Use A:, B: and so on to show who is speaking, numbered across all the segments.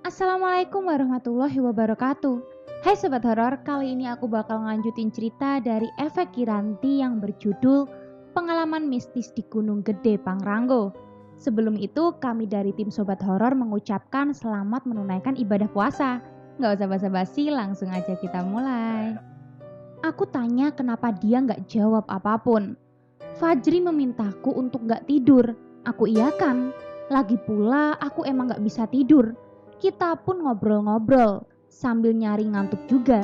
A: Assalamualaikum warahmatullahi wabarakatuh. Hai Sobat Horor, kali ini aku bakal ngelanjutin cerita dari Efek Kiranti yang berjudul Pengalaman Mistis di Gunung Gede Pangrango. Sebelum itu, kami dari tim Sobat Horor mengucapkan selamat menunaikan ibadah puasa. Gak usah basa-basi, langsung aja kita mulai. Aku tanya kenapa dia gak jawab apapun. Fajri memintaku untuk gak tidur. Aku iyakan. Lagi pula aku emang gak bisa tidur. Kita pun ngobrol-ngobrol sambil nyari ngantuk juga.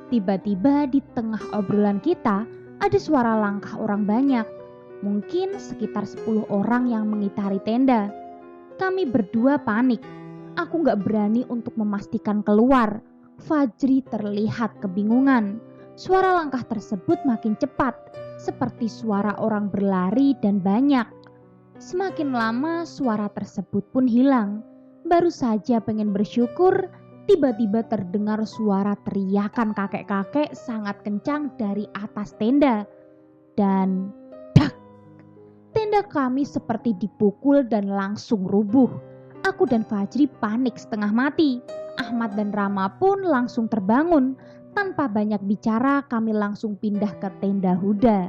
A: Tiba-tiba di tengah obrolan kita ada suara langkah orang banyak. Mungkin sekitar 10 orang yang mengitari tenda. Kami berdua panik. Aku gak berani untuk memastikan keluar. Fajri terlihat kebingungan. Suara langkah tersebut makin cepat, seperti suara orang berlari dan banyak. Semakin lama suara tersebut pun hilang. Baru saja pengen bersyukur, tiba-tiba terdengar suara teriakan kakek-kakek sangat kencang dari atas tenda. Dan dak! Tenda kami seperti dipukul dan langsung rubuh. Aku dan Fajri panik setengah mati. Ahmad dan Rama pun langsung terbangun. Tanpa banyak bicara, kami langsung pindah ke tenda Huda.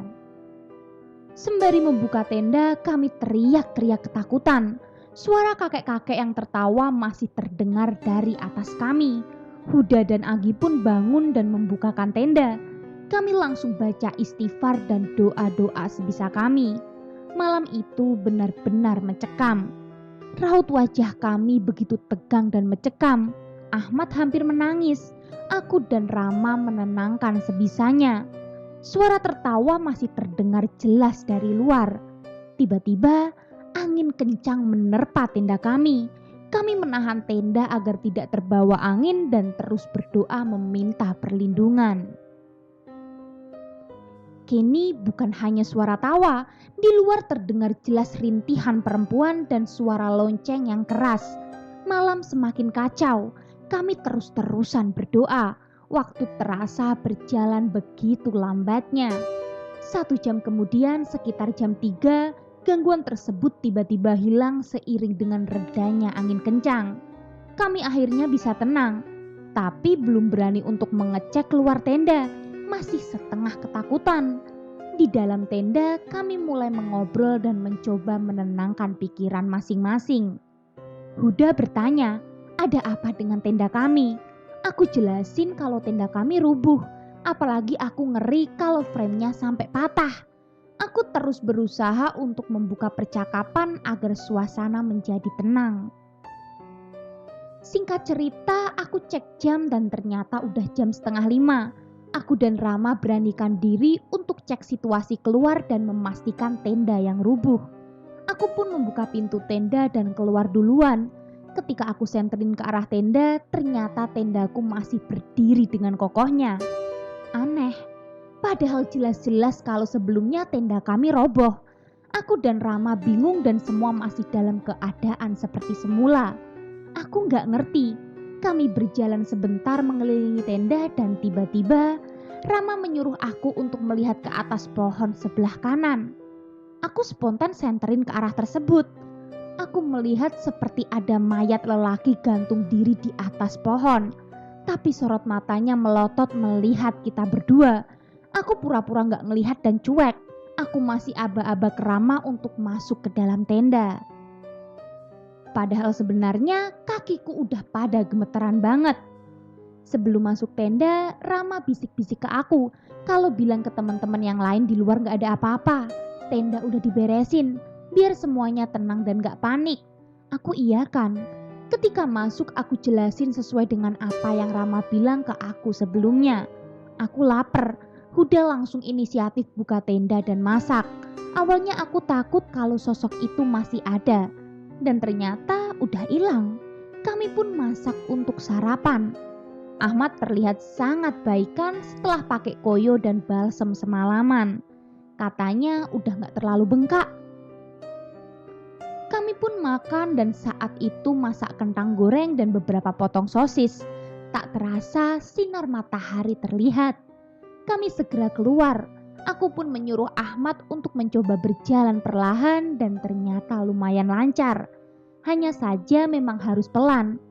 A: Sembari membuka tenda, kami teriak-teriak ketakutan. Suara kakek-kakek yang tertawa masih terdengar dari atas kami. Huda dan Agi pun bangun dan membukakan tenda. Kami langsung baca istighfar dan doa-doa sebisa kami. Malam itu benar-benar mencekam. Raut wajah kami begitu tegang dan mencekam. Ahmad hampir menangis. Aku dan Rama menenangkan sebisanya. Suara tertawa masih terdengar jelas dari luar. Tiba-tiba angin kencang menerpa tenda kami. Kami menahan tenda agar tidak terbawa angin dan terus berdoa meminta perlindungan. Kini bukan hanya suara tawa, di luar terdengar jelas rintihan perempuan dan suara lonceng yang keras. Malam semakin kacau, kami terus-terusan berdoa. Waktu terasa berjalan begitu lambatnya. 1 jam kemudian sekitar jam 3, gangguan tersebut tiba-tiba hilang seiring dengan redanya angin kencang. Kami akhirnya bisa tenang, tapi belum berani untuk mengecek keluar tenda. Masih setengah ketakutan. Di dalam tenda kami mulai mengobrol dan mencoba menenangkan pikiran masing-masing. Huda bertanya, ada apa dengan tenda kami? Aku jelasin kalau tenda kami rubuh. Apalagi aku ngeri kalau framenya sampai patah. Aku terus berusaha untuk membuka percakapan agar suasana menjadi tenang. Singkat cerita, aku cek jam dan ternyata udah jam 4:30. Aku dan Rama beranikan diri untuk cek situasi keluar dan memastikan tenda yang rubuh. Aku pun membuka pintu tenda dan keluar duluan. Ketika aku senterin ke arah tenda, ternyata tendaku masih berdiri dengan kokohnya. Aneh. Padahal jelas-jelas kalau sebelumnya tenda kami roboh. Aku dan Rama bingung dan semua masih dalam keadaan seperti semula. Aku gak ngerti. Kami berjalan sebentar mengelilingi tenda dan tiba-tiba Rama menyuruh aku untuk melihat ke atas pohon sebelah kanan. Aku spontan senterin ke arah tersebut. Aku melihat seperti ada mayat lelaki gantung diri di atas pohon. Tapi sorot matanya melotot melihat kita berdua. Aku pura-pura gak ngelihat dan cuek. Aku masih aba-aba ke Rama untuk masuk ke dalam tenda. Padahal sebenarnya kakiku udah pada gemeteran banget. Sebelum masuk tenda, Rama bisik-bisik ke aku kalau bilang ke teman-teman yang lain di luar gak ada apa-apa. Tenda udah diberesin, biar semuanya tenang dan gak panik. Aku iyakan. Ketika masuk aku jelasin sesuai dengan apa yang Rama bilang ke aku sebelumnya. Aku lapar. Huda langsung inisiatif buka tenda dan masak. Awalnya aku takut kalau sosok itu masih ada. Dan ternyata udah hilang. Kami pun masak untuk sarapan. Ahmad terlihat sangat baikan setelah pakai koyo dan balsem semalaman. Katanya udah gak terlalu bengkak. Kami pun makan dan saat itu masak kentang goreng dan beberapa potong sosis. Tak terasa sinar matahari terlihat. Kami segera keluar. Aku pun menyuruh Ahmad untuk mencoba berjalan perlahan dan ternyata lumayan lancar. Hanya saja memang harus pelan.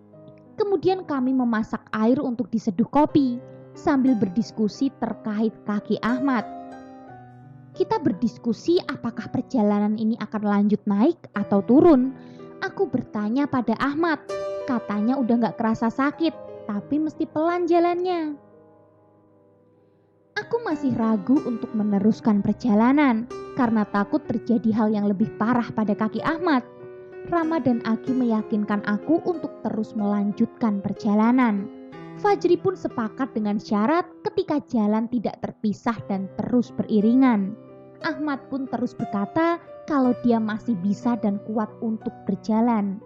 A: Kemudian kami memasak air untuk diseduh kopi sambil berdiskusi terkait kaki Ahmad. Kita berdiskusi apakah perjalanan ini akan lanjut naik atau turun. Aku bertanya pada Ahmad, katanya udah gak kerasa sakit, tapi mesti pelan jalannya. Aku masih ragu untuk meneruskan perjalanan karena takut terjadi hal yang lebih parah pada kaki Ahmad. Rama dan Aki meyakinkan aku untuk terus melanjutkan perjalanan. Fajri pun sepakat dengan syarat ketika jalan tidak terpisah dan terus beriringan. Ahmad pun terus berkata kalau dia masih bisa dan kuat untuk berjalan.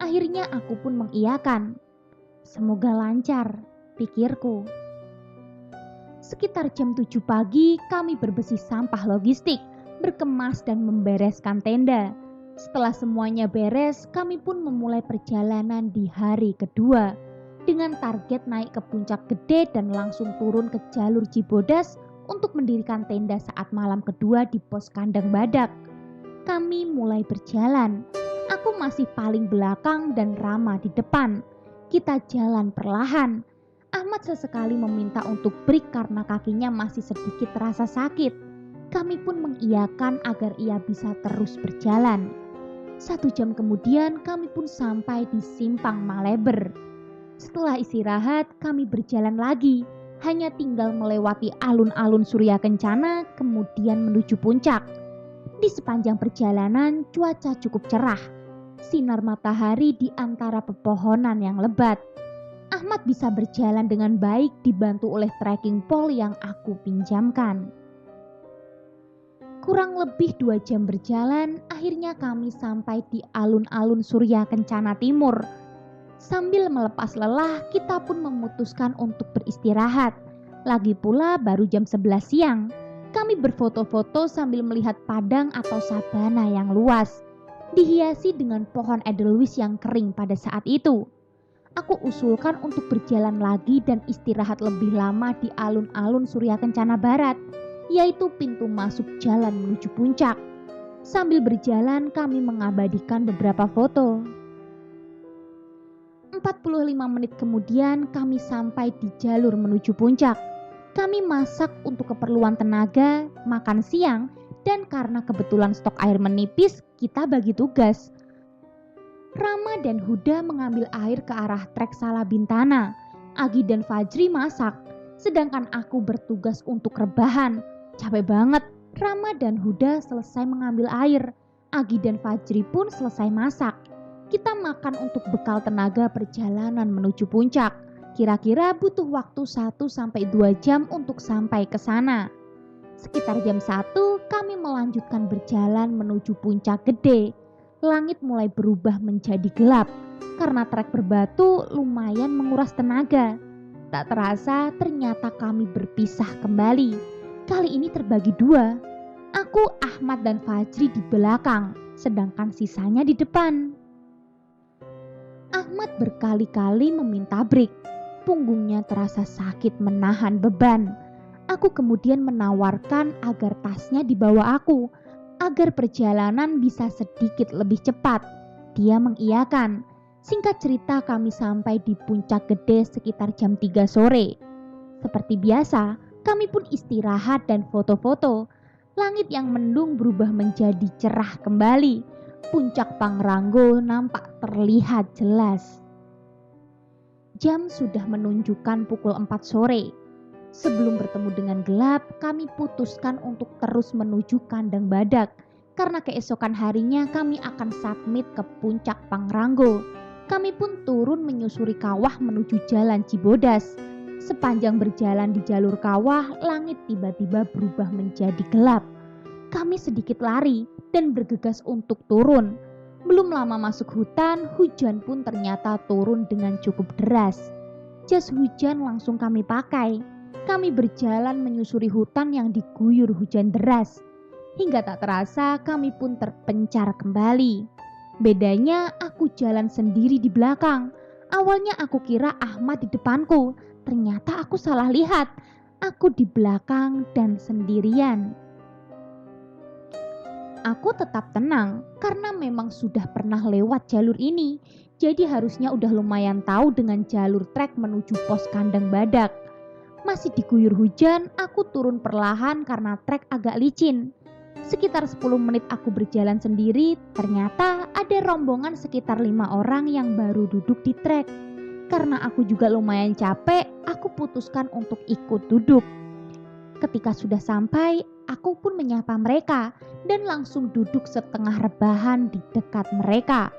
A: Akhirnya aku pun mengiyakan. Semoga lancar, pikirku. Sekitar jam 7 pagi kami berbersih sampah logistik, berkemas dan membereskan tenda. Setelah semuanya beres, kami pun memulai perjalanan di hari kedua dengan target naik ke puncak gede dan langsung turun ke jalur Cibodas untuk mendirikan tenda saat malam kedua di pos kandang badak. Kami mulai berjalan. Aku masih paling belakang dan Rama di depan. Kita jalan perlahan. Ahmad sesekali meminta untuk break karena kakinya masih sedikit terasa sakit. Kami pun mengiyakan agar ia bisa terus berjalan. 1 jam kemudian kami pun sampai di Simpang Maleber. Setelah istirahat kami berjalan lagi, hanya tinggal melewati alun-alun Surya Kencana kemudian menuju puncak. Di sepanjang perjalanan cuaca cukup cerah, sinar matahari di antara pepohonan yang lebat. Ahmad bisa berjalan dengan baik dibantu oleh trekking pole yang aku pinjamkan. Kurang lebih 2 jam berjalan, akhirnya kami sampai di alun-alun Surya Kencana Timur. Sambil melepas lelah, kita pun memutuskan untuk beristirahat. Lagi pula baru jam 11 siang. Kami berfoto-foto sambil melihat padang atau sabana yang luas, dihiasi dengan pohon edelweiss yang kering pada saat itu. Aku usulkan untuk berjalan lagi dan istirahat lebih lama di alun-alun Surya Kencana Barat, yaitu pintu masuk jalan menuju puncak. Sambil berjalan kami mengabadikan beberapa foto. 45 menit kemudian kami sampai di jalur menuju puncak. Kami masak untuk keperluan tenaga, makan siang, dan karena kebetulan stok air menipis, kita bagi tugas. Rama dan Huda mengambil air ke arah trek Salabintana. Agi dan Fajri masak, sedangkan aku bertugas untuk rebahan. Capek banget. Rama dan Huda selesai mengambil air. Agi dan Fajri pun selesai masak. Kita makan untuk bekal tenaga perjalanan menuju puncak. Kira-kira butuh waktu 1-2 jam untuk sampai ke sana. Sekitar jam 1 kami melanjutkan berjalan menuju puncak gede. Langit mulai berubah menjadi gelap karena trek berbatu lumayan menguras tenaga. Tak terasa ternyata kami berpisah kembali. Kali ini terbagi 2. Aku, Ahmad dan Fajri di belakang, sedangkan sisanya di depan. Ahmad berkali-kali meminta break. Punggungnya terasa sakit menahan beban. Aku kemudian menawarkan agar tasnya dibawa aku, agar perjalanan bisa sedikit lebih cepat. Dia mengiyakan. Singkat cerita kami sampai di puncak gede sekitar jam 3 sore. Seperti biasa, kami pun istirahat dan foto-foto. Langit yang mendung berubah menjadi cerah kembali. Puncak Pangrango nampak terlihat jelas. Jam sudah menunjukkan pukul 4 sore. Sebelum bertemu dengan gelap, kami putuskan untuk terus menuju kandang badak. Karena keesokan harinya kami akan submit ke puncak Pangrango. Kami pun turun menyusuri kawah menuju jalan Cibodas. Sepanjang berjalan di jalur kawah, langit tiba-tiba berubah menjadi gelap. Kami sedikit lari dan bergegas untuk turun. Belum lama masuk hutan, hujan pun ternyata turun dengan cukup deras. Jas hujan langsung kami pakai. Kami berjalan menyusuri hutan yang diguyur hujan deras. Hingga tak terasa kami pun terpencar kembali. Bedanya aku jalan sendiri di belakang. Awalnya aku kira Ahmad di depanku. Ternyata aku salah lihat. Aku di belakang dan sendirian. Aku tetap tenang karena memang sudah pernah lewat jalur ini. Jadi harusnya udah lumayan tahu dengan jalur trek menuju pos kandang badak. Masih diguyur hujan, aku turun perlahan karena trek agak licin. Sekitar 10 menit aku berjalan sendiri, ternyata ada rombongan sekitar 5 orang yang baru duduk di trek. Karena aku juga lumayan capek, aku putuskan untuk ikut duduk. Ketika sudah sampai, aku pun menyapa mereka dan langsung duduk setengah rebahan di dekat mereka.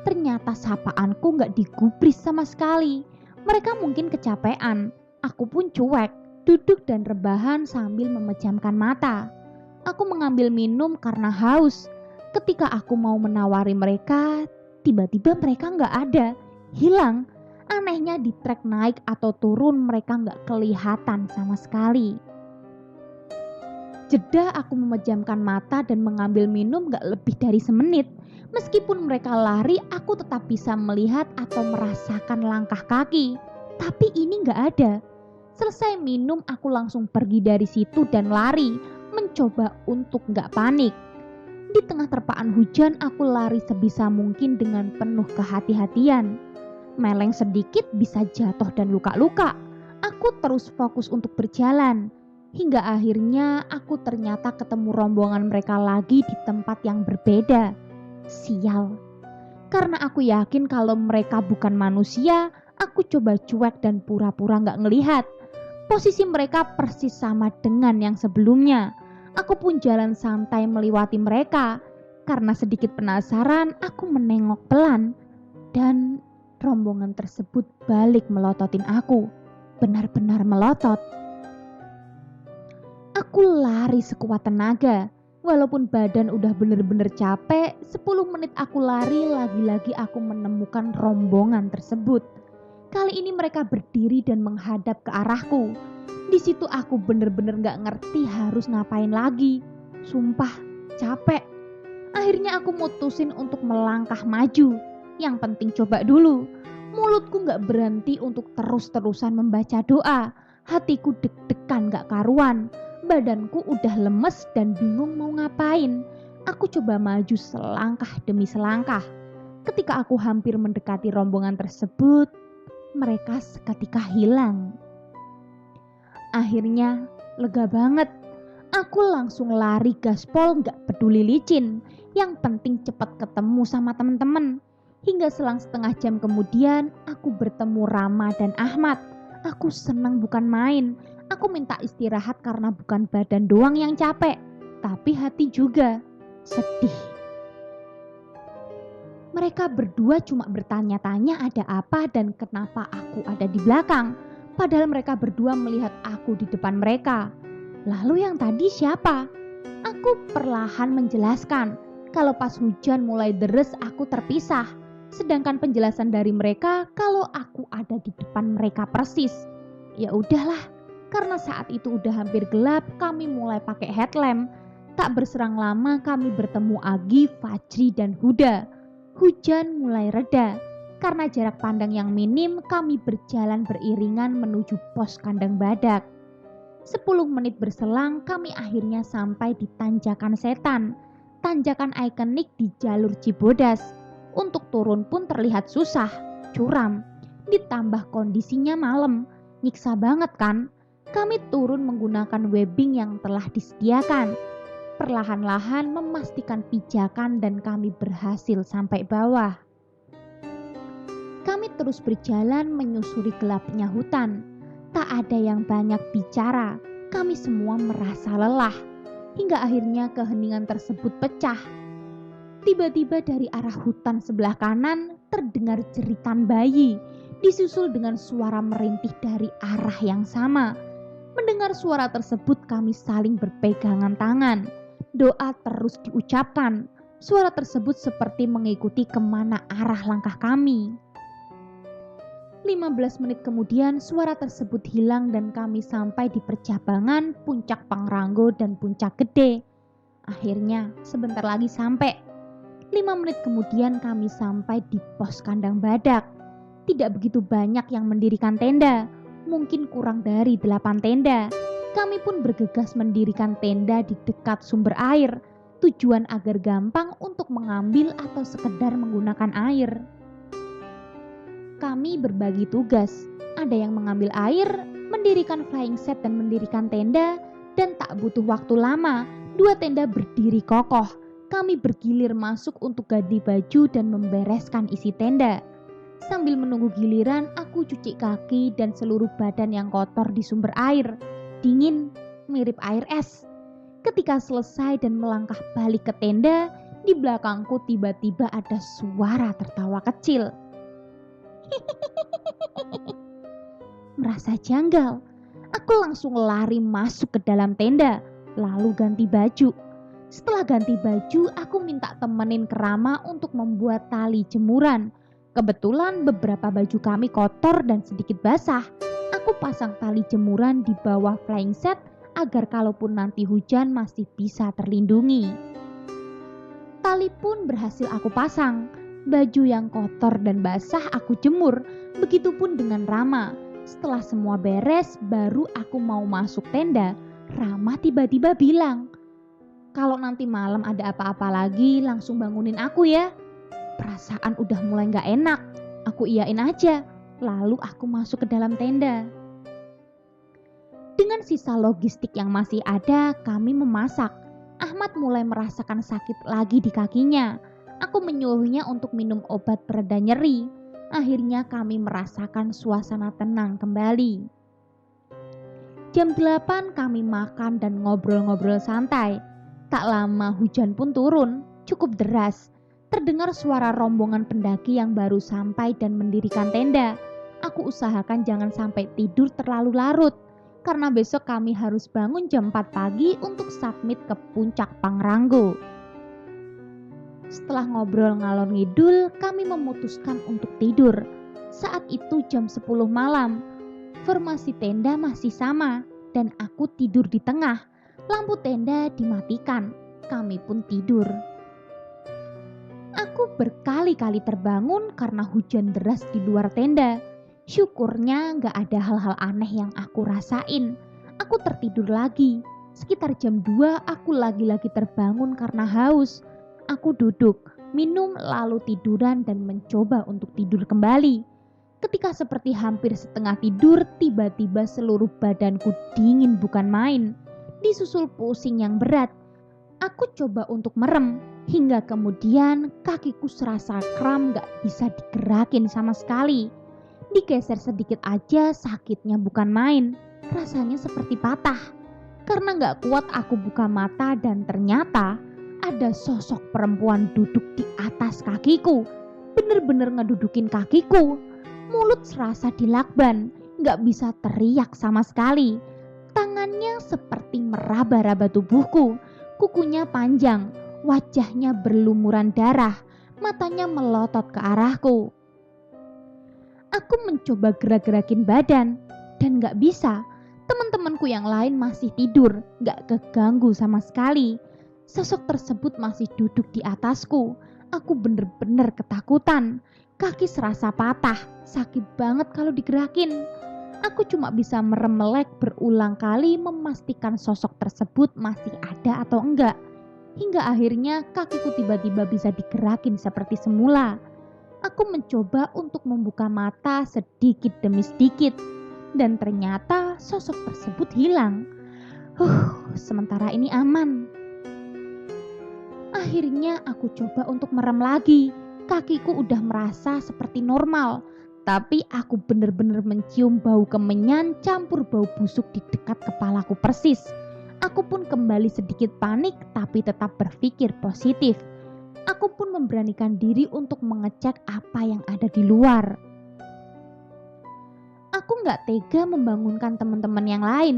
A: Ternyata sapaanku gak digubris sama sekali. Mereka mungkin kecapean. Aku pun cuek, duduk dan rebahan sambil memejamkan mata. Aku mengambil minum karena haus. Ketika aku mau menawari mereka, tiba-tiba mereka gak ada, hilang. Anehnya di trek naik atau turun mereka gak kelihatan sama sekali. Jeda aku memejamkan mata dan mengambil minum gak lebih dari semenit. Meskipun mereka lari, aku tetap bisa melihat atau merasakan langkah kaki. Tapi ini gak ada. Selesai minum, aku langsung pergi dari situ dan lari, mencoba untuk gak panik. Di tengah terpaan hujan, aku lari sebisa mungkin dengan penuh kehati-hatian. Meleng sedikit bisa jatuh dan luka-luka. Aku terus fokus untuk berjalan. Hingga akhirnya aku ternyata ketemu rombongan mereka lagi di tempat yang berbeda. Sial. Karena aku yakin kalau mereka bukan manusia, aku coba cuek dan pura-pura gak ngelihat. Posisi mereka persis sama dengan yang sebelumnya. Aku pun jalan santai melewati mereka. Karena sedikit penasaran, aku menengok pelan. Dan rombongan tersebut balik melototin aku. Benar-benar melotot. Aku lari sekuat tenaga. Walaupun badan udah bener-bener capek, 10 menit aku lari, lagi-lagi aku menemukan rombongan tersebut. Kali ini mereka berdiri dan menghadap ke arahku. Di situ aku bener-bener gak ngerti harus ngapain lagi. Sumpah, capek. Akhirnya aku mutusin untuk melangkah maju. Yang penting coba dulu. Mulutku gak berhenti untuk terus-terusan membaca doa. Hatiku deg-degan gak karuan. Badanku udah lemes dan bingung mau ngapain. Aku coba maju selangkah demi selangkah. Ketika aku hampir mendekati rombongan tersebut, mereka seketika hilang. Akhirnya lega banget. Aku langsung lari gaspol gak peduli licin. Yang penting cepat ketemu sama teman-teman. Hingga selang setengah jam kemudian aku bertemu Rama dan Ahmad. Aku senang bukan main. Aku minta istirahat karena bukan badan doang yang capek, tapi hati juga sedih. Mereka berdua cuma bertanya-tanya ada apa dan kenapa aku ada di belakang. Padahal mereka berdua melihat aku di depan mereka. Lalu yang tadi siapa? Aku perlahan menjelaskan. Kalau pas hujan mulai deres aku terpisah. Sedangkan penjelasan dari mereka kalau aku ada di depan mereka persis. Ya udahlah. Karena saat itu udah hampir gelap, kami mulai pakai headlamp. Tak berserang lama kami bertemu Agi, Fajri, dan Huda. Hujan mulai reda. Karena jarak pandang yang minim, kami berjalan beriringan menuju pos kandang badak. 10 menit berselang, kami akhirnya sampai di Tanjakan Setan. Tanjakan ikonik di jalur Cibodas. Untuk turun pun terlihat susah, curam. Ditambah kondisinya malam, nyiksa banget kan? Kami turun menggunakan webbing yang telah disediakan. Perlahan-lahan memastikan pijakan dan kami berhasil sampai bawah. Kami terus berjalan menyusuri gelapnya hutan. Tak ada yang banyak bicara. Kami semua merasa lelah. Hingga akhirnya keheningan tersebut pecah. Tiba-tiba dari arah hutan sebelah kanan terdengar jeritan bayi. Disusul dengan suara merintih dari arah yang sama. Mendengar suara tersebut kami saling berpegangan tangan. Doa terus diucapkan. Suara tersebut seperti mengikuti kemana arah langkah kami. 15 menit kemudian suara tersebut hilang dan kami sampai di percabangan Puncak Pangrango dan Puncak Gede. Akhirnya sebentar lagi sampai. 5 menit kemudian kami sampai di pos kandang badak. Tidak begitu banyak yang mendirikan tenda. Mungkin kurang dari 8 tenda. Kami pun bergegas mendirikan tenda di dekat sumber air. Tujuan agar gampang untuk mengambil atau sekedar menggunakan air. Kami berbagi tugas. Ada yang mengambil air, mendirikan flying set dan mendirikan tenda, dan tak butuh waktu lama, 2 tenda berdiri kokoh. Kami bergilir masuk untuk ganti baju dan membereskan isi tenda. Sambil menunggu giliran, aku cuci kaki dan seluruh badan yang kotor di sumber air. Dingin, mirip air es. Ketika selesai dan melangkah balik ke tenda, di belakangku tiba-tiba ada suara tertawa kecil. Merasa janggal, aku langsung lari masuk ke dalam tenda, lalu ganti baju. Setelah ganti baju, aku minta temenin Kerama untuk membuat tali jemuran. Kebetulan beberapa baju kami kotor dan sedikit basah. Aku pasang tali jemuran di bawah flying set agar kalaupun nanti hujan masih bisa terlindungi. Tali pun berhasil aku pasang. Baju yang kotor dan basah aku jemur, begitupun dengan Rama. Setelah semua beres, baru aku mau masuk tenda. Rama tiba-tiba bilang, "Kalau nanti malam ada apa-apa lagi, langsung bangunin aku ya." Perasaan udah mulai gak enak. Aku iyain aja. Lalu aku masuk ke dalam tenda. Dengan sisa logistik yang masih ada, kami memasak. Ahmad mulai merasakan sakit lagi di kakinya. Aku menyuruhnya untuk minum obat pereda nyeri. Akhirnya kami merasakan suasana tenang kembali. Jam 8 kami makan dan ngobrol-ngobrol santai. Tak lama hujan pun turun, cukup deras. Terdengar suara rombongan pendaki yang baru sampai dan mendirikan tenda. Aku usahakan jangan sampai tidur terlalu larut, karena besok kami harus bangun jam 4 pagi untuk submit ke puncak Pangrango. Setelah ngobrol ngalor ngidul, kami memutuskan untuk tidur. Saat itu jam 10 malam. Formasi tenda masih sama dan aku tidur di tengah. Lampu tenda dimatikan. Kami pun tidur. Aku berkali-kali terbangun karena hujan deras di luar tenda. Syukurnya gak ada hal-hal aneh yang aku rasain. Aku tertidur lagi. Sekitar jam 2 aku lagi-lagi terbangun karena haus. Aku duduk, minum lalu tiduran dan mencoba untuk tidur kembali. Ketika seperti hampir setengah tidur, tiba-tiba seluruh badanku dingin bukan main. Disusul pusing yang berat. Aku coba untuk merem, hingga kemudian kakiku serasa kram gak bisa digerakin sama sekali. Digeser sedikit aja sakitnya bukan main, rasanya seperti patah. Karena gak kuat aku buka mata dan ternyata ada sosok perempuan duduk di atas kakiku. Bener-bener ngedudukin kakiku. Mulut serasa dilakban, gak bisa teriak sama sekali. Tangannya seperti meraba-raba tubuhku. Kukunya panjang, wajahnya berlumuran darah, matanya melotot ke arahku. Aku mencoba gerak-gerakin badan dan gak bisa. Teman-temanku yang lain masih tidur, gak keganggu sama sekali. Sosok tersebut masih duduk di atasku. Aku bener-bener ketakutan. Kaki serasa patah, sakit banget kalau digerakin. Aku cuma bisa merem melek berulang kali memastikan sosok tersebut masih ada atau enggak. Hingga akhirnya kakiku tiba-tiba bisa digerakin seperti semula. Aku mencoba untuk membuka mata sedikit demi sedikit. Dan ternyata sosok tersebut hilang. Sementara ini aman. Akhirnya aku coba untuk merem lagi. Kakiku udah merasa seperti normal. Tapi aku benar-benar mencium bau kemenyan campur bau busuk di dekat kepalaku persis. Aku pun kembali sedikit panik tapi tetap berpikir positif. Aku pun memberanikan diri untuk mengecek apa yang ada di luar. Aku gak tega membangunkan teman-teman yang lain.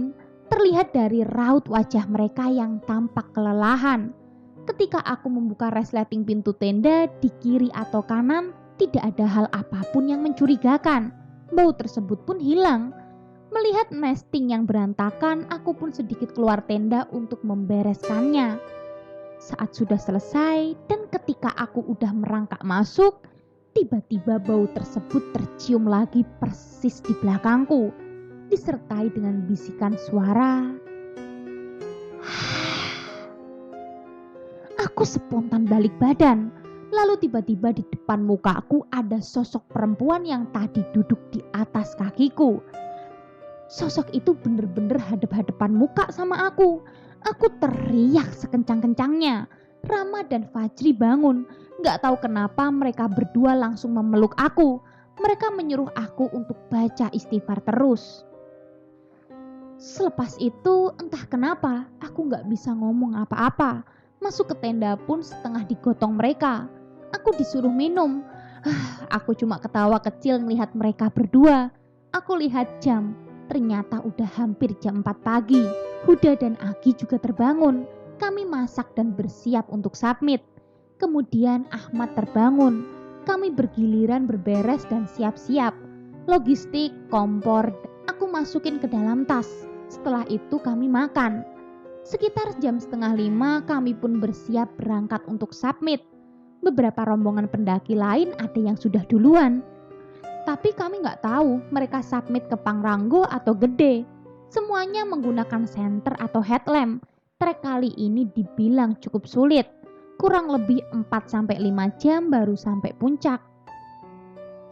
A: Terlihat dari raut wajah mereka yang tampak kelelahan. Ketika aku membuka resleting pintu tenda di kiri atau kanan, tidak ada hal apapun yang mencurigakan. Bau tersebut pun hilang. Melihat nesting yang berantakan, aku pun sedikit keluar tenda untuk membereskannya. Saat sudah selesai dan ketika aku udah merangkak masuk, tiba-tiba bau tersebut tercium lagi persis di belakangku, disertai dengan bisikan suara. Aku spontan balik badan. Lalu tiba-tiba di depan mukaku ada sosok perempuan yang tadi duduk di atas kakiku. Sosok itu bener-bener hadap-hadapan muka sama aku. Aku teriak sekencang-kencangnya. Rama dan Fajri bangun. Gak tahu kenapa mereka berdua langsung memeluk aku. Mereka menyuruh aku untuk baca istighfar terus. Selepas itu entah kenapa aku gak bisa ngomong apa-apa. Masuk ke tenda pun setengah digotong mereka. Aku disuruh minum. Aku cuma ketawa kecil melihat mereka berdua. Aku lihat jam. Ternyata udah hampir jam 4 pagi. Huda dan Agi juga terbangun. Kami masak dan bersiap untuk submit. Kemudian Ahmad terbangun. Kami bergiliran berberes dan siap-siap. Logistik, kompor, aku masukin ke dalam tas. Setelah itu kami makan. Sekitar jam 4:30 kami pun bersiap berangkat untuk submit. Beberapa rombongan pendaki lain ada yang sudah duluan. Tapi kami nggak tahu mereka submit ke Pangrango atau Gede. Semuanya menggunakan senter atau headlamp. Trek kali ini dibilang cukup sulit. Kurang lebih 4-5 jam baru sampai puncak.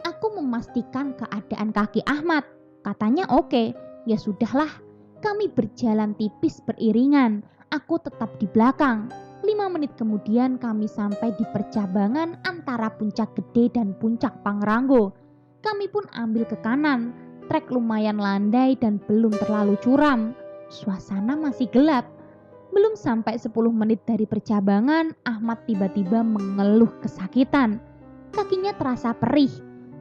A: Aku memastikan keadaan kaki Ahmad. Katanya oke, ya sudahlah. Kami berjalan tipis beriringan. Aku tetap di belakang. 5 menit kemudian kami sampai di percabangan antara puncak Gede dan puncak Pangrango. Kami pun ambil ke kanan. Trek lumayan landai dan belum terlalu curam. Suasana masih gelap. Belum sampai 10 menit dari percabangan, Ahmad tiba-tiba mengeluh kesakitan. Kakinya terasa perih.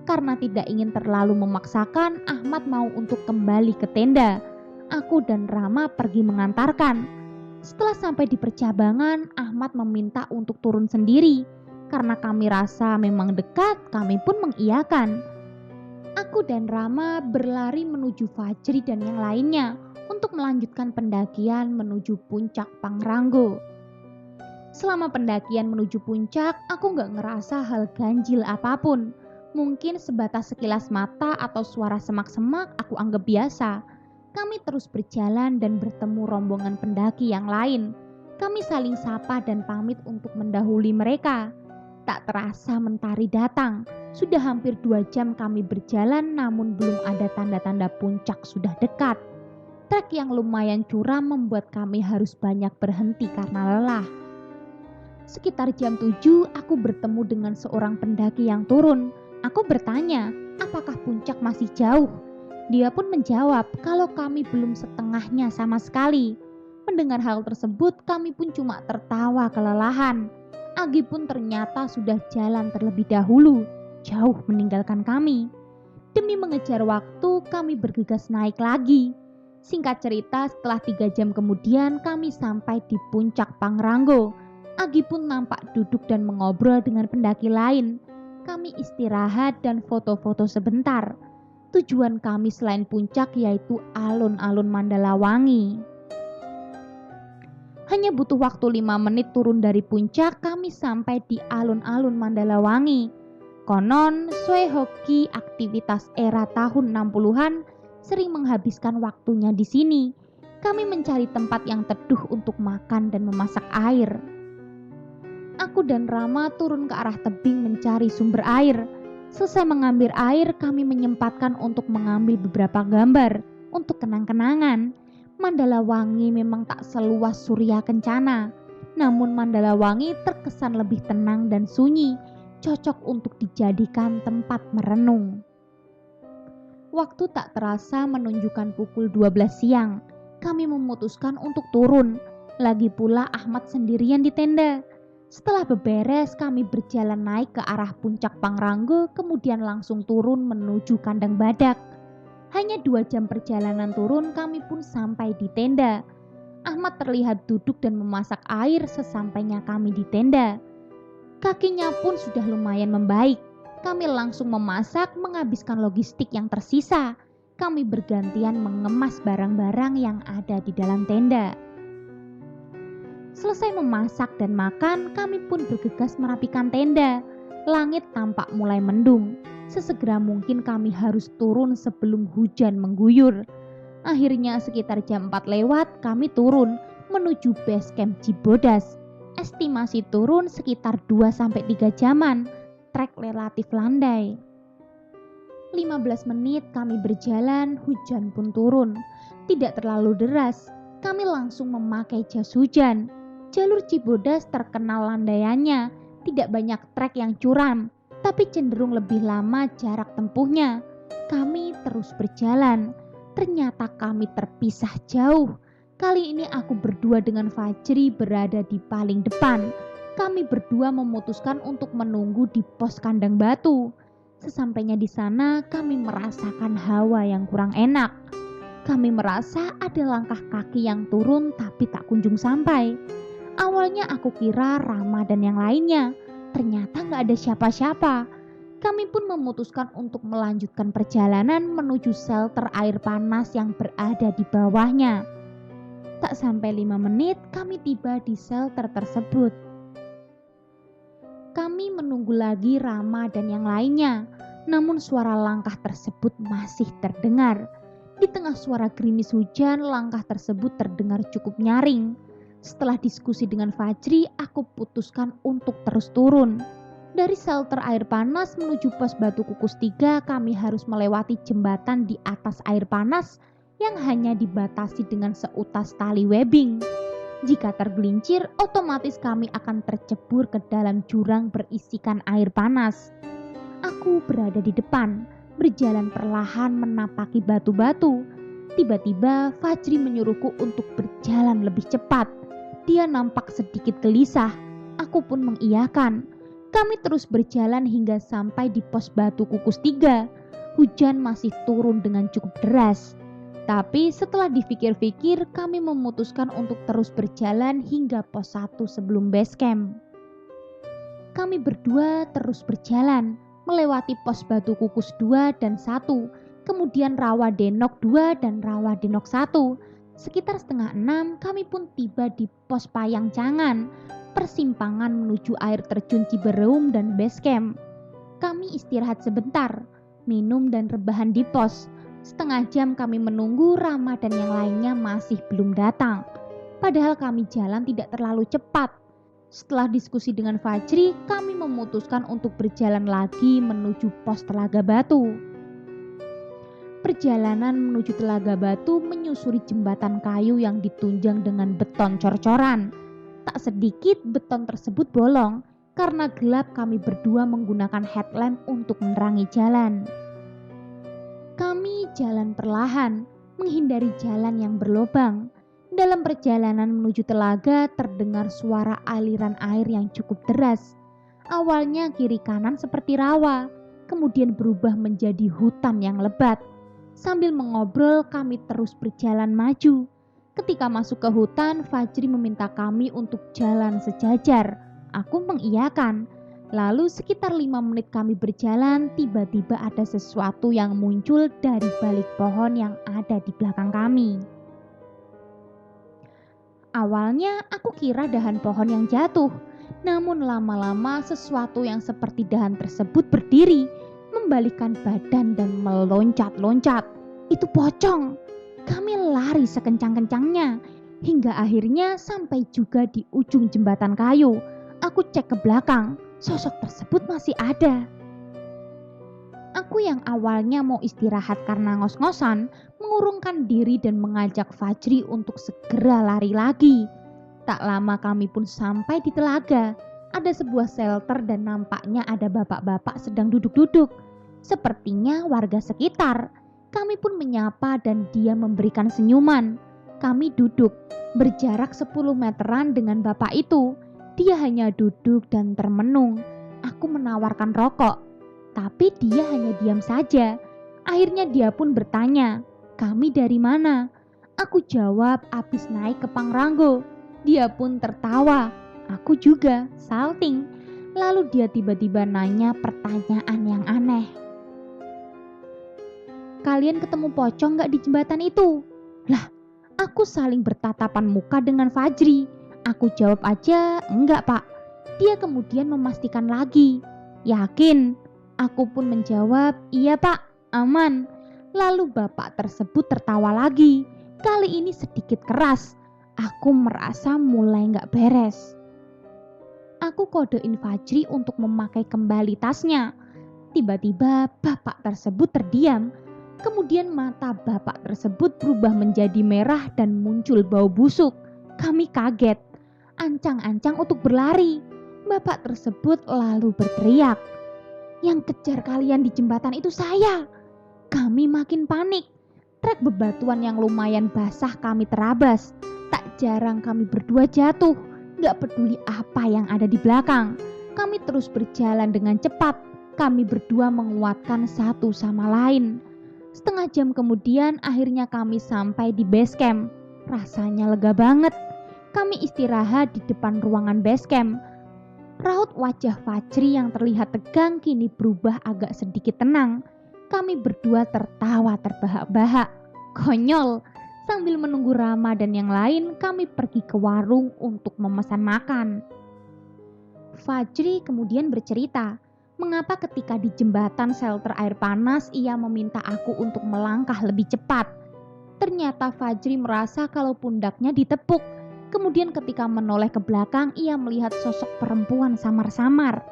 A: Karena tidak ingin terlalu memaksakan, Ahmad mau untuk kembali ke tenda. Aku dan Rama pergi mengantarkan. Setelah sampai di percabangan, Ahmad meminta untuk turun sendiri. Karena kami rasa memang dekat, kami pun mengiyakan. Aku dan Rama berlari menuju Fajri dan yang lainnya untuk melanjutkan pendakian menuju puncak Pangrango. Selama pendakian menuju puncak, aku gak ngerasa hal ganjil apapun. Mungkin sebatas sekilas mata atau suara semak-semak aku anggap biasa. Kami terus berjalan dan bertemu rombongan pendaki yang lain. Kami saling sapa dan pamit untuk mendahului mereka. Tak terasa mentari datang. Sudah hampir 2 jam kami berjalan namun belum ada tanda-tanda puncak sudah dekat. Trek yang lumayan curam membuat kami harus banyak berhenti karena lelah. Sekitar jam 7 aku bertemu dengan seorang pendaki yang turun. Aku bertanya, apakah puncak masih jauh? Dia pun menjawab kalau kami belum setengahnya sama sekali. Mendengar hal tersebut kami pun cuma tertawa kelelahan. Agi pun ternyata sudah jalan terlebih dahulu, jauh meninggalkan kami. Demi mengejar waktu kami bergegas naik lagi. Singkat cerita setelah 3 jam kemudian kami sampai di puncak Pangrango. Agi pun nampak duduk dan mengobrol dengan pendaki lain. Kami istirahat dan foto-foto sebentar. Tujuan kami selain puncak yaitu alun-alun Mandalawangi. Hanya butuh waktu 5 menit turun dari puncak kami sampai di alun-alun Mandalawangi. Konon, Sue Hoki aktivitas era tahun 60-an sering menghabiskan waktunya di sini. Kami mencari tempat yang teduh untuk makan dan memasak air. Aku dan Rama turun ke arah tebing mencari sumber air. Selesai mengambil air, kami menyempatkan untuk mengambil beberapa gambar untuk kenang-kenangan. Mandalawangi memang tak seluas Surya Kencana. Namun Mandalawangi terkesan lebih tenang dan sunyi, cocok untuk dijadikan tempat merenung. Waktu tak terasa menunjukkan pukul 12 siang. Kami memutuskan untuk turun. Lagi pula Ahmad sendirian di tenda. Setelah beberes, kami berjalan naik ke arah puncak Pangrango, kemudian langsung turun menuju kandang badak. Hanya 2 jam perjalanan turun, kami pun sampai di tenda. Ahmad terlihat duduk dan memasak air sesampainya kami di tenda. Kakinya pun sudah lumayan membaik. Kami langsung memasak, menghabiskan logistik yang tersisa. Kami bergantian mengemas barang-barang yang ada di dalam tenda. Selesai memasak dan makan, kami pun bergegas merapikan tenda. Langit tampak mulai mendung. Sesegera mungkin kami harus turun sebelum hujan mengguyur. Akhirnya sekitar jam 4 lewat kami turun menuju base camp Cibodas. Estimasi turun sekitar 2-3 jaman. Trek relatif landai. 15 menit kami berjalan, hujan pun turun. Tidak terlalu deras. Kami langsung memakai jas hujan. Jalur Cibodas terkenal landaiannya. Tidak banyak trek yang curam, tapi cenderung lebih lama jarak tempuhnya. Kami terus berjalan. Ternyata kami terpisah jauh. Kali ini aku berdua dengan Fajri berada di paling depan. Kami berdua memutuskan untuk menunggu di pos kandang batu. Sesampainya di sana, kami merasakan hawa yang kurang enak. Kami merasa ada langkah kaki yang turun tapi tak kunjung sampai. Awalnya aku kira Rama dan yang lainnya. Ternyata gak ada siapa-siapa. Kami pun memutuskan untuk melanjutkan perjalanan menuju shelter air panas yang berada di bawahnya. Tak sampai 5 menit, kami tiba di shelter tersebut. Kami menunggu lagi Rama dan yang lainnya, namun suara langkah tersebut masih terdengar. Di tengah suara gerimis hujan, langkah tersebut terdengar cukup nyaring. Setelah diskusi dengan Fajri, aku putuskan untuk terus turun. Dari shelter air panas menuju pos Batu Kukus 3, kami harus melewati jembatan di atas air panas yang hanya dibatasi dengan seutas tali webbing. Jika tergelincir, otomatis kami akan tercebur ke dalam jurang berisikan air panas. Aku berada di depan, berjalan perlahan menapaki batu-batu. Tiba-tiba Fajri menyuruhku untuk berjalan lebih cepat. Dia nampak sedikit gelisah. Aku pun mengiyakan. Kami terus berjalan hingga sampai di pos Batu Kukus 3. Hujan masih turun dengan cukup deras. Tapi setelah dipikir-pikir, kami memutuskan untuk terus berjalan hingga pos 1 sebelum base camp. Kami berdua terus berjalan, melewati pos Batu Kukus 2 dan 1, kemudian Rawa Denok 2 dan Rawa Denok 1. Sekitar 5:30 kami pun tiba di pos Payang Cangan, persimpangan menuju air terjun Cibereum dan base camp. Kami istirahat sebentar, minum dan rebahan di pos. Setengah jam kami menunggu, Rama dan yang lainnya masih belum datang. Padahal kami jalan tidak terlalu cepat. Setelah diskusi dengan Fajri, kami memutuskan untuk berjalan lagi menuju pos Telaga Batu. Perjalanan menuju Telaga Batu menyusuri jembatan kayu yang ditunjang dengan beton cor-coran. Tak sedikit beton tersebut bolong. Karena gelap, kami berdua menggunakan headlamp untuk menerangi jalan. Kami jalan perlahan, menghindari jalan yang berlobang. Dalam perjalanan menuju telaga terdengar suara aliran air yang cukup deras. Awalnya kiri kanan seperti rawa, kemudian berubah menjadi hutan yang lebat. Sambil mengobrol kami terus berjalan maju. Ketika masuk ke hutan, Fajri meminta kami untuk jalan sejajar. Aku mengiyakan. Lalu sekitar 5 menit kami berjalan, tiba-tiba ada sesuatu yang muncul dari balik pohon yang ada di belakang kami. Awalnya aku kira dahan pohon yang jatuh, namun lama-lama sesuatu yang seperti dahan tersebut berdiri, membalikkan badan dan meloncat-loncat. Itu pocong. Kami lari sekencang-kencangnya, hingga akhirnya sampai juga di ujung jembatan kayu. Aku cek ke belakang. Sosok tersebut masih ada. Aku yang awalnya mau istirahat karena ngos-ngosan, mengurungkan diri dan mengajak Fajri untuk segera lari lagi. Tak lama kami pun sampai di telaga. Ada sebuah shelter dan nampaknya ada bapak-bapak sedang duduk-duduk. Sepertinya warga sekitar. Kami pun menyapa dan dia memberikan senyuman. Kami duduk, berjarak 10 meteran dengan bapak itu. Dia hanya duduk dan termenung. Aku menawarkan rokok, tapi dia hanya diam saja. Akhirnya dia pun bertanya, "Kami dari mana?" Aku jawab, "Habis naik ke Pangrango." Dia pun tertawa. Aku juga, salting. Lalu dia tiba-tiba nanya pertanyaan yang aneh. "Kalian ketemu pocong gak di jembatan itu?" Lah, aku saling bertatapan muka dengan Fajri. Aku jawab aja, "Enggak pak." Dia kemudian memastikan lagi, "Yakin?" Aku pun menjawab, "Iya pak, aman." Lalu bapak tersebut tertawa lagi. Kali ini sedikit keras. Aku merasa mulai gak beres. Aku kodein Fajri untuk memakai kembali tasnya. Tiba-tiba bapak tersebut terdiam. Kemudian mata bapak tersebut berubah menjadi merah dan muncul bau busuk. Kami kaget, ancang-ancang untuk berlari. Bapak tersebut lalu berteriak, "Yang kejar kalian di jembatan itu saya." Kami makin panik. Trek bebatuan yang lumayan basah kami terabas. Tak jarang kami berdua jatuh. Gak peduli apa yang ada di belakang. Kami terus berjalan dengan cepat. Kami berdua menguatkan satu sama lain. Setengah jam kemudian akhirnya kami sampai di base camp. Rasanya lega banget. Kami istirahat di depan ruangan base camp. Raut wajah Fajri yang terlihat tegang kini berubah agak sedikit tenang. Kami berdua tertawa terbahak-bahak. Konyol. Sambil menunggu Rama dan yang lain, kami pergi ke warung untuk memesan makan. Fajri kemudian bercerita, mengapa ketika di jembatan shelter air panas ia meminta aku untuk melangkah lebih cepat. Ternyata Fajri merasa kalau pundaknya ditepuk. Kemudian ketika menoleh ke belakang, ia melihat sosok perempuan samar-samar.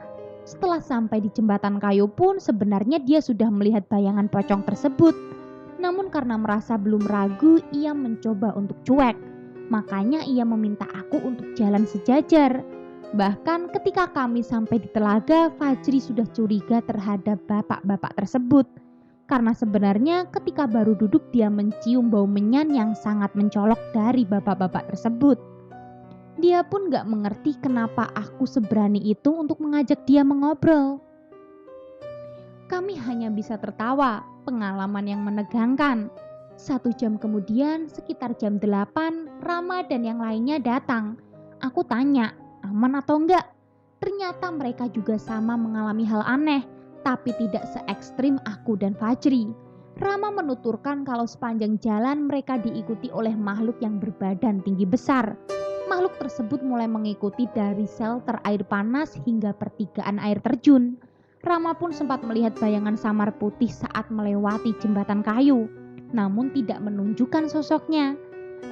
A: Setelah sampai di jembatan kayu pun sebenarnya dia sudah melihat bayangan pocong tersebut. Namun karena merasa belum ragu, ia mencoba untuk cuek. Makanya ia meminta aku untuk jalan sejajar. Bahkan ketika kami sampai di telaga, Fajri sudah curiga terhadap bapak-bapak tersebut. Karena sebenarnya ketika baru duduk dia mencium bau menyan yang sangat mencolok dari bapak-bapak tersebut. Dia pun gak mengerti kenapa aku seberani itu untuk mengajak dia mengobrol. Kami hanya bisa tertawa, pengalaman yang menegangkan. 1 jam kemudian, sekitar jam 8, Rama dan yang lainnya datang. Aku tanya, aman atau enggak? Ternyata mereka juga sama mengalami hal aneh, tapi tidak se-ekstrim aku dan Fajri. Rama menuturkan kalau sepanjang jalan mereka diikuti oleh makhluk yang berbadan tinggi besar. Makhluk tersebut mulai mengikuti dari shelter air panas hingga pertigaan air terjun. Rama pun sempat melihat bayangan samar putih saat melewati jembatan kayu, namun tidak menunjukkan sosoknya.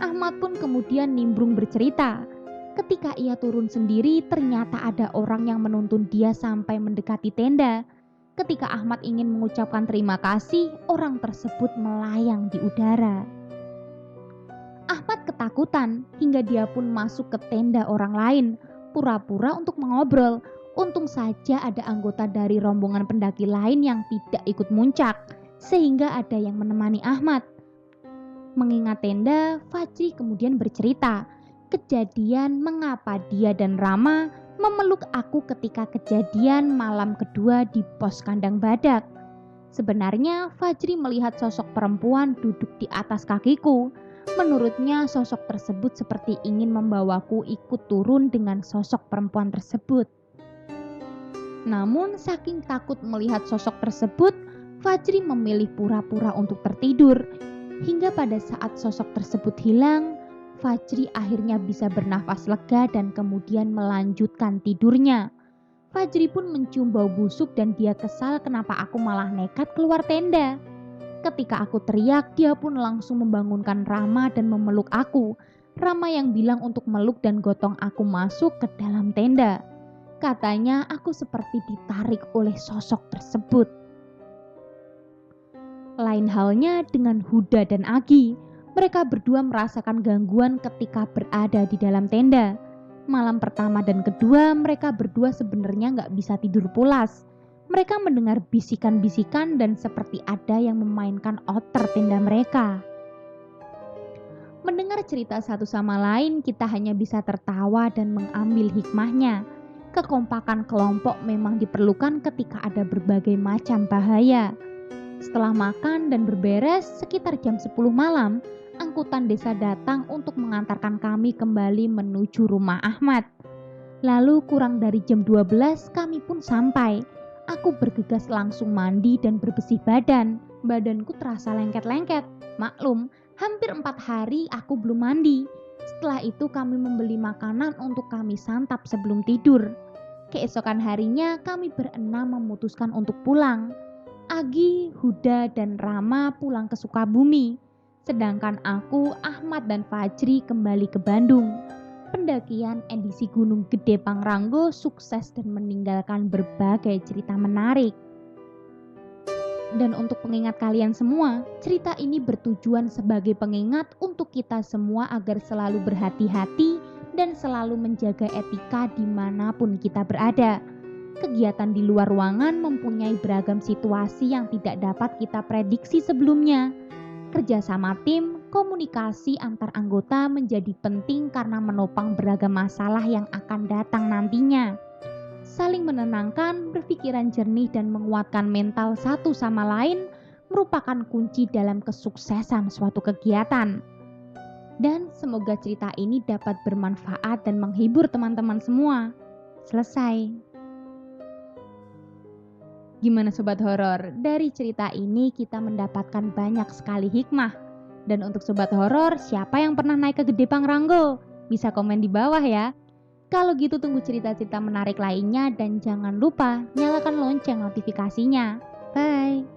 A: Ahmad pun kemudian nimbrung bercerita, ketika ia turun sendiri ternyata ada orang yang menuntun dia sampai mendekati tenda. Ketika Ahmad ingin mengucapkan terima kasih, orang tersebut melayang di udara. Ahmad ketakutan hingga dia pun masuk ke tenda orang lain, pura-pura untuk mengobrol. Untung saja ada anggota dari rombongan pendaki lain yang tidak ikut muncak, sehingga ada yang menemani Ahmad. Mengingat tenda, Fajri kemudian bercerita kejadian mengapa dia dan Rama memeluk aku ketika kejadian malam kedua di pos kandang badak. Sebenarnya Fajri melihat sosok perempuan duduk di atas kakiku. Menurutnya sosok tersebut seperti ingin membawaku ikut turun dengan sosok perempuan tersebut. Namun saking takut melihat sosok tersebut, Fajri memilih pura-pura untuk tertidur. Hingga pada saat sosok tersebut hilang, Fajri akhirnya bisa bernafas lega dan kemudian melanjutkan tidurnya. Fajri pun mencium bau busuk dan dia kesal kenapa aku malah nekat keluar tenda. Ketika aku teriak, dia pun langsung membangunkan Rama dan memeluk aku. Rama yang bilang untuk meluk dan gotong aku masuk ke dalam tenda. Katanya aku seperti ditarik oleh sosok tersebut. Lain halnya dengan Huda dan Agi. Mereka berdua merasakan gangguan ketika berada di dalam tenda. Malam pertama dan kedua mereka berdua sebenarnya gak bisa tidur pulas. Mereka mendengar bisikan-bisikan dan seperti ada yang memainkan outer tenda mereka. Mendengar cerita satu sama lain, kita hanya bisa tertawa dan mengambil hikmahnya. Kekompakan kelompok memang diperlukan ketika ada berbagai macam bahaya. Setelah makan dan berberes, sekitar jam 10 malam, angkutan desa datang untuk mengantarkan kami kembali menuju rumah Ahmad. Lalu kurang dari jam 12 kami pun sampai. Aku bergegas langsung mandi dan bersih badan. Badanku terasa lengket-lengket. Maklum, hampir 4 hari aku belum mandi. Setelah itu kami membeli makanan untuk kami santap sebelum tidur. Keesokan harinya kami berenam memutuskan untuk pulang. Agi, Huda, dan Rama pulang ke Sukabumi. Sedangkan aku, Ahmad, dan Fajri kembali ke Bandung. Pendakian edisi Gunung Gede Pangrango sukses dan meninggalkan berbagai cerita menarik. Dan untuk pengingat kalian semua, cerita ini bertujuan sebagai pengingat untuk kita semua agar selalu berhati-hati dan selalu menjaga etika dimanapun kita berada. Kegiatan di luar ruangan mempunyai beragam situasi yang tidak dapat kita prediksi sebelumnya. Kerjasama tim, komunikasi antar anggota menjadi penting karena menopang beragam masalah yang akan datang nantinya. Saling menenangkan, berpikiran jernih dan menguatkan mental satu sama lain merupakan kunci dalam kesuksesan suatu kegiatan. Dan semoga cerita ini dapat bermanfaat dan menghibur teman-teman semua. Selesai. Gimana sobat horor? Dari cerita ini kita mendapatkan banyak sekali hikmah. Dan untuk sobat horor, siapa yang pernah naik ke Gede Pangrango? Bisa komen di bawah ya. Kalau gitu tunggu cerita-cerita menarik lainnya dan jangan lupa nyalakan lonceng notifikasinya. Bye.